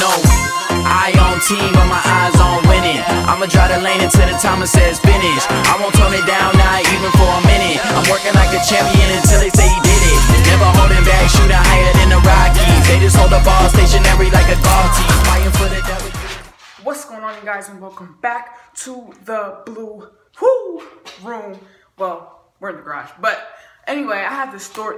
No, I on team, but my eyes on winning. I'ma drive the lane until the timer says finish. I won't tone it down, not even for a minute. I'm working like a champion until they say he did it. Never holding back, shooting higher than the Rockies. They just hold the ball stationary like a dog team, fighting for the devil. What's going on, you guys, and welcome back to the blue room. Well, we're in the garage, but anyway, I have this story,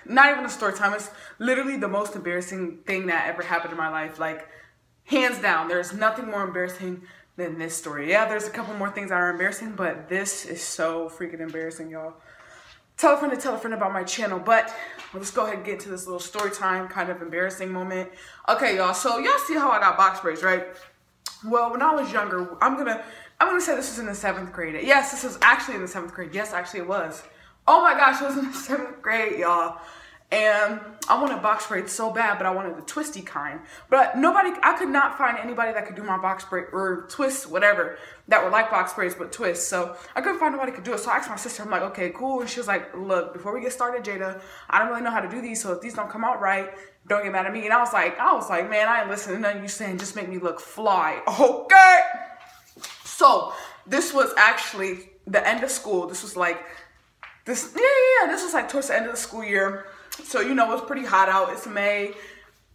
not even a story time, it's literally the most embarrassing thing that ever happened in my life. Like, hands down, there's nothing more embarrassing than this story. Yeah, there's a couple more things that are embarrassing, but this is so freaking embarrassing, y'all. Tell a friend about my channel, but let's go ahead and get into this little story time, kind of embarrassing moment. Okay, y'all, so y'all see how I got box braids, right? Well, when I was younger, I'm gonna say this was in the 7th grade. Yes, this was actually in the 7th grade. Yes, actually it was. Oh my gosh, it was in the 7th grade, y'all. And I wanted box braids so bad, but I wanted the twisty kind. But I could not find anybody that could do my box braid or twist, whatever, that were like box braids but twist. So I couldn't find nobody who could do it. So I asked my sister, I'm like, okay, cool. And she was like, look, before we get started, Jada, I don't really know how to do these. So if these don't come out right, don't get mad at me. And I was like, man, I ain't listening to nothing you saying. Just make me look fly. Okay. So this was actually the end of school. This was like, this was like towards the end of the school year. So, you know, it's pretty hot out. It's May,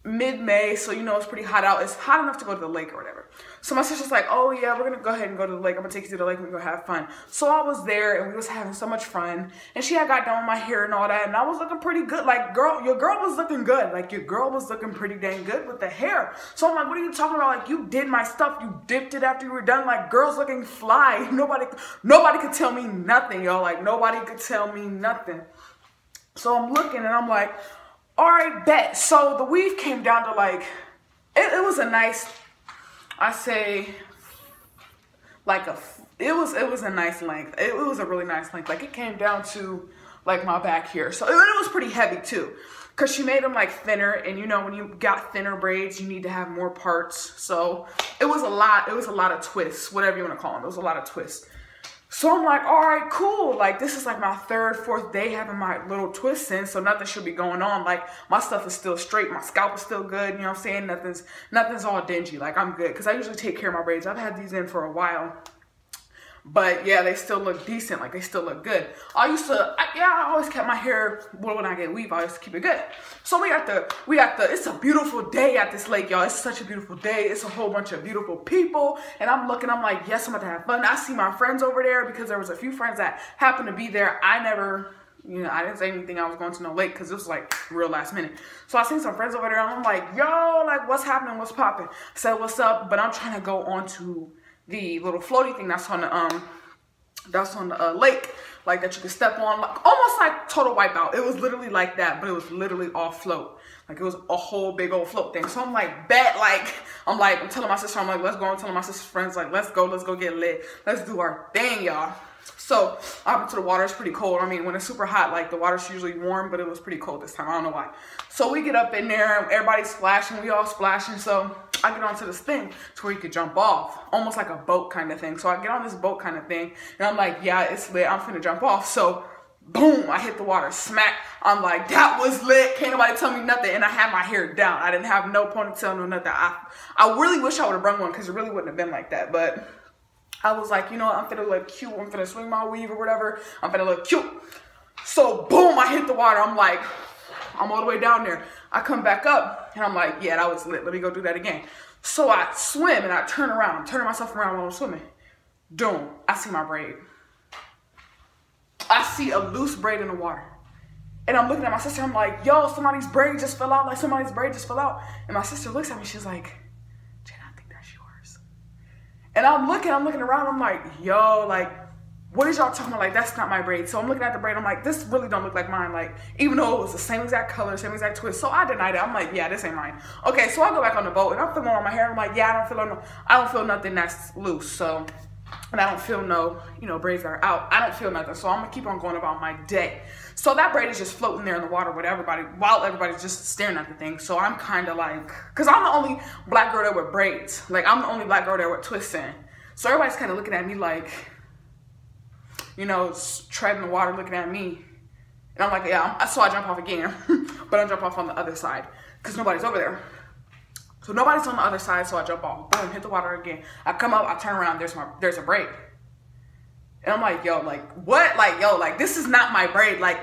mid-May. So, you know, it's pretty hot out. It's hot enough to go to the lake or whatever. So my sister's like, oh yeah, we're going to go ahead and go to the lake. I'm going to take you to the lake and we're going to have fun. So I was there and we was having so much fun. And she had got done with my hair and all that. And I was looking pretty good. Like, girl, your girl was looking good. Like, your girl was looking pretty dang good with the hair. So I'm like, what are you talking about? Like, you did my stuff. You dipped it after you were done. Like, girl's looking fly. Nobody could tell me nothing, y'all. Like, nobody could tell me nothing. So I'm looking and I'm like, all right, bet. So the weave came down to like, it was a nice, I say, like it was a nice length. It was a really nice length. Like, it came down to like my back here. So it was pretty heavy too, because she made them like thinner. And you know, when you got thinner braids, you need to have more parts. So it was a lot of twists, whatever you want to call them. It was a lot of twists. So I'm like, all right, cool. Like, this is like my 3rd, 4th day having my little twists in, so nothing should be going on. Like, my stuff is still straight. My scalp is still good. You know what I'm saying? Nothing's all dingy. Like, I'm good. Because I usually take care of my braids. I've had these in for a while. But yeah, they still look decent. Like, they still look good. I always kept my hair, well, when I get weave, I always keep it good. So it's a beautiful day at this lake, y'all. It's such a beautiful day. It's a whole bunch of beautiful people. And I'm like, yes, I'm about to have fun. I see my friends over there because there was a few friends that happened to be there. I didn't say anything. I was going to no lake because it was like real last minute. So I seen some friends over there and I'm like, yo, like, what's happening? What's popping? I said, what's up? But I'm trying to go on to the little floaty thing that's on the lake, like, that you can step on, like almost like Total Wipeout. It was literally like that, but it was literally all float. Like, it was a whole big old float thing. So I'm like, bet, like, I'm telling my sister, I'm like, let's go. I'm telling my sister's friends, like, let's go get lit. Let's do our thing, y'all. So I went to the water. It's pretty cold. I mean, when it's super hot, like, the water's usually warm, but it was pretty cold this time. I don't know why. So we get up in there, everybody's splashing, we all splashing. So I get onto this thing to where you could jump off, almost like a boat kind of thing. So I get on this boat kind of thing, and I'm like, yeah, it's lit. I'm finna jump off. So boom, I hit the water, smack. I'm like, that was lit. Can't nobody tell me nothing. And I had my hair down. I didn't have no ponytail, no nothing. I really wish I would have brought one, because it really wouldn't have been like that. But I was like, you know what? I'm finna look cute. I'm finna swing my weave or whatever. I'm finna look cute. So boom, I hit the water. I'm like, I'm all the way down there. I come back up and I'm like, yeah, that was lit. Let me go do that again. So I swim and I turn around. I'm turning myself around while I'm swimming. Boom, I see my braid. I see a loose braid in the water. And I'm looking at my sister. I'm like, yo, somebody's braid just fell out. Like, somebody's braid just fell out. And my sister looks at me. She's like, Jada, I think that's yours. And I'm looking around. I'm like, yo, like, what is y'all talking about? Like, that's not my braid. So I'm looking at the braid. I'm like, this really don't look like mine. Like, even though it was the same exact color, same exact twist. So I denied it. I'm like, yeah, this ain't mine. Okay, so I go back on the boat and I'm feeling on my hair. I'm like, yeah, I don't feel nothing that's loose. So, and I don't feel no, braids that are out. I don't feel nothing. So I'm gonna keep on going about my day. So that braid is just floating there in the water with everybody while everybody's just staring at the thing. So I'm kind of like, cause I'm the only black girl there with braids. Like, I'm the only black girl there with twists in. So everybody's kind of looking at me like, treading the water, looking at me. And I'm like, yeah. So I jump off again, but I jump off on the other side because nobody's over there. So nobody's on the other side, so I jump off. Boom, hit the water again. I come up, I turn around, there's a braid. And I'm like, yo, like, what? Like, yo, like, this is not my braid. Like,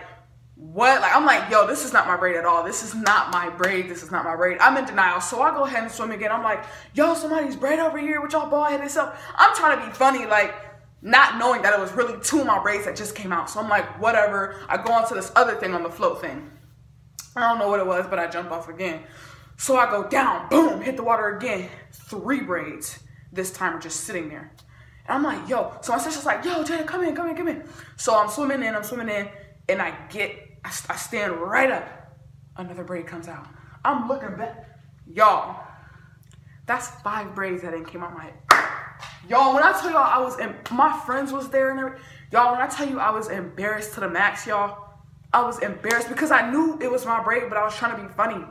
what? Like, I'm like, yo, this is not my braid at all. This is not my braid. This is not my braid. I'm in denial. So I go ahead and swim again. I'm like, yo, somebody's braid over here with y'all bald headed self. I'm trying to be funny, like, not knowing that it was really two of my braids that just came out. So I'm like, whatever. I go on to this other thing on the float thing. I don't know what it was, but I jumped off again. So I go down, boom, hit the water again. 3 braids this time are just sitting there. And I'm like, yo. So my sister's like, yo, Jada, come in. So I'm swimming in, and I stand right up. Another braid comes out. I'm looking back. Y'all, that's 5 braids that didn't came out my head. Y'all, when I tell y'all my friends was there and everything. Y'all, when I tell you I was embarrassed to the max, y'all. I was embarrassed because I knew it was my braid, but I was trying to be funny.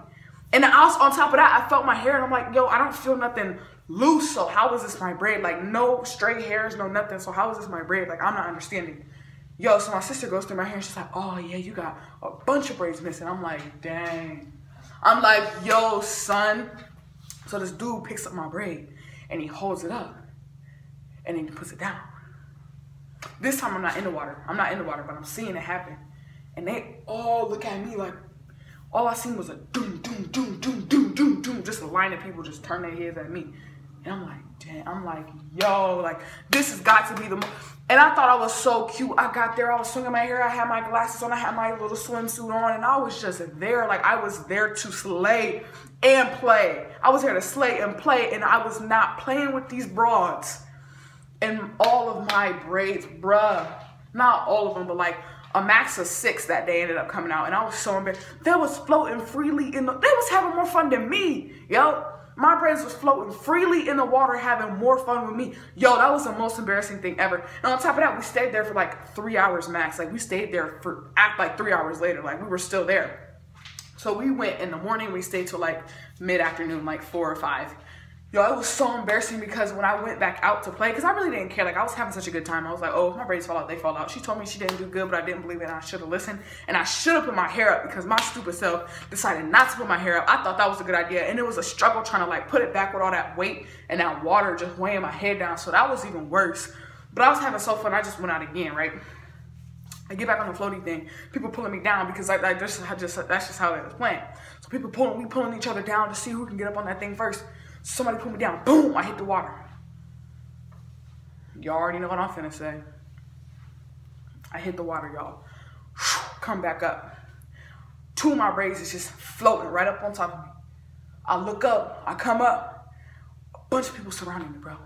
And also on top of that, I felt my hair, and I'm like, yo, I don't feel nothing loose, so how is this my braid? Like, no stray hairs, no nothing, so how is this my braid? Like, I'm not understanding. Yo, so my sister goes through my hair, and she's like, oh, yeah, you got a bunch of braids missing. I'm like, dang. I'm like, yo, son. So this dude picks up my braid, and he holds it up, and then he puts it down. This time, I'm not in the water, but I'm seeing it happen. And they all look at me like, all I seen was a doom, doom, doom, doom, doom, doom, doom. Just a line of people just turn their heads at me. And I'm like, damn, I'm like, yo, like, this has got to be the most. And I thought I was so cute. I got there, I was swinging my hair, I had my glasses on, I had my little swimsuit on, and I was just there. Like, I was there to slay and play. I was here to slay and play, and I was not playing with these broads. And all of my braids, bruh, not all of them, but like, a max of 6 that day ended up coming out, and I was so embarrassed. They was floating freely they was having more fun than me, yo. My braids was floating freely in the water, having more fun with me. Yo, that was the most embarrassing thing ever. And on top of that, we stayed there for like 3 hours max. Like, we stayed there for like 3 hours later. Like, we were still there. So we went in the morning, we stayed till like mid-afternoon, like 4 or 5. Yo, it was so embarrassing because when I went back out to play, because I really didn't care. Like, I was having such a good time. I was like, oh, if my braids fall out, they fall out. She told me she didn't do good, but I didn't believe it, and I should have listened. And I should have put my hair up because my stupid self decided not to put my hair up. I thought that was a good idea, and it was a struggle trying to, like, put it back with all that weight and that water just weighing my head down. So that was even worse. But I was having so fun. I just went out again, right? I get back on the floaty thing. People pulling me down because that's just how they was playing. So people we pulling each other down to see who can get up on that thing first. Somebody put me down. Boom, I hit the water. Y'all already know what I'm finna say. I hit the water, y'all. Come back up. 2 of my braids is just floating right up on top of me. I look up, I come up. A bunch of people surrounding me, bro.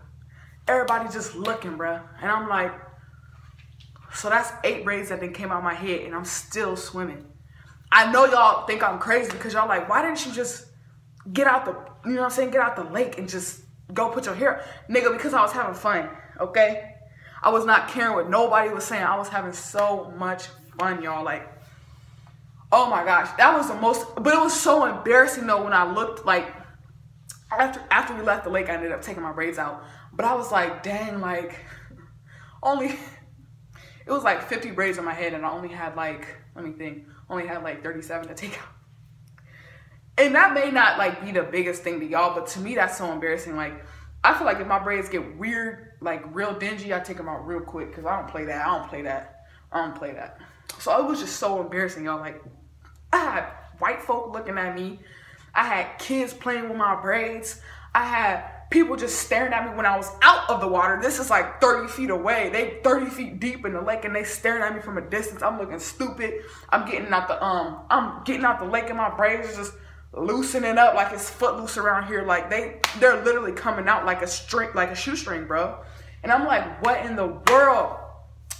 Everybody just looking, bro. And I'm like, so that's 8 braids that then came out of my head, and I'm still swimming. I know y'all think I'm crazy because y'all like, why didn't you just get out the, you know what I'm saying, get out the lake and just go put your hair, nigga, because I was having fun, okay? I was not caring what nobody was saying. I was having so much fun, y'all. Like, oh my gosh, that was the most, but it was so embarrassing though when I looked, like, after we left the lake, I ended up taking my braids out, but I was like, dang, like, it was like 50 braids on my head, and I only had like, let me think, only had like 37 to take out. And that may not like be the biggest thing to y'all, but to me that's so embarrassing. Like, I feel like if my braids get weird, like real dingy, I take them out real quick because I don't play that. So it was just so embarrassing, y'all. Like, I had white folk looking at me. I had kids playing with my braids. I had people just staring at me when I was out of the water. This is like 30 feet away. They 30 feet deep in the lake, and they staring at me from a distance. I'm looking stupid. I'm getting out the lake, and my braids are just loosening up like it's footloose around here. Like, they're literally coming out like a string, like a shoestring, bro. And I'm like, what in the world?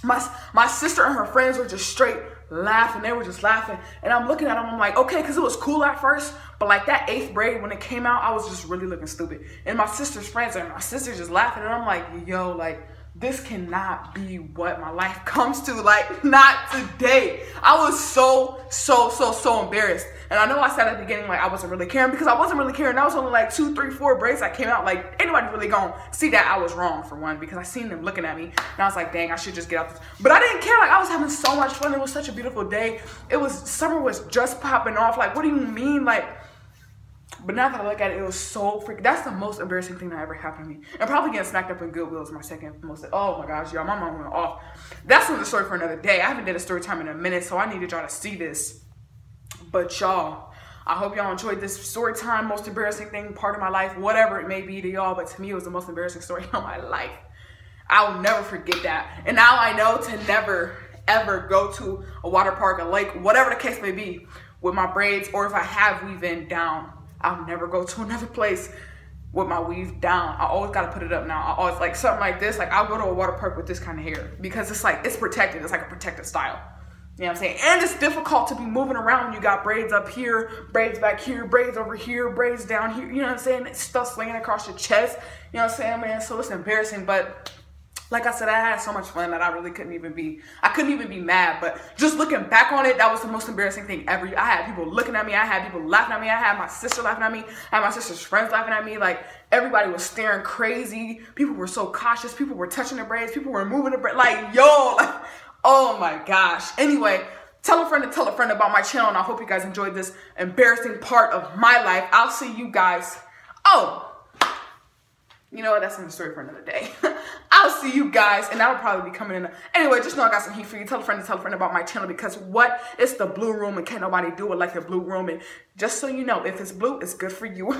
My sister and her friends were just straight laughing. They were just laughing. And I'm looking at them. I'm like, okay, because it was cool at first. But like that 8th braid, when it came out, I was just really looking stupid. And my sister's friends and my sister's just laughing. And I'm like, yo, like, this cannot be what my life comes to. Like, not today. I was so embarrassed. And I know I said at the beginning, like, I wasn't really caring, because I wasn't really caring. That was only like 2, 3, 4 braids that came out. Like, anybody really gonna see that I was wrong, for one, because I seen them looking at me. And I was like, dang, I should just get out this. But I didn't care. Like, I was having so much fun. It was such a beautiful day. Summer was just popping off. Like, what do you mean? Like, But now that I look at it, it was so freaking, that's the most embarrassing thing that ever happened to me. And probably getting smacked up in Goodwill is my second most, oh my gosh, y'all, my mom went off. That's another story for another day. I haven't did a story time in a minute, so I needed y'all to see this. But y'all, I hope y'all enjoyed this story time, most embarrassing thing, part of my life, whatever it may be to y'all, but to me, it was the most embarrassing story of my life. I'll never forget that. And now I know to never, ever go to a water park, a lake, whatever the case may be, with my braids, or if I have weave-in down. I'll never go to another place with my weave down. I always gotta put it up now. I always, like something like this, like I'll go to a water park with this kind of hair because it's like, it's protected. It's like a protected style. You know what I'm saying? And it's difficult to be moving around when you got braids up here, braids back here, braids over here, braids down here. You know what I'm saying? Stuff slinging across your chest. You know what I'm saying, man? So it's embarrassing, but like I said, I had so much fun that I really couldn't even be mad. But just looking back on it, that was the most embarrassing thing ever. I had people looking at me. I had people laughing at me. I had my sister laughing at me. I had my sister's friends laughing at me. Like, everybody was staring crazy. People were so cautious. People were touching the braids. People were moving the braids. Like, yo, like, oh my gosh. Anyway, tell a friend about my channel, and I hope you guys enjoyed this embarrassing part of my life. I'll see you guys. Oh, you know what? That's another story for another day. I'll see you guys, and that'll probably be coming in. Anyway, just know I got some heat for you. Tell a friend about my channel, because what? It's the blue room, and can't nobody do it like the blue room. And just so you know, if it's blue, it's good for you.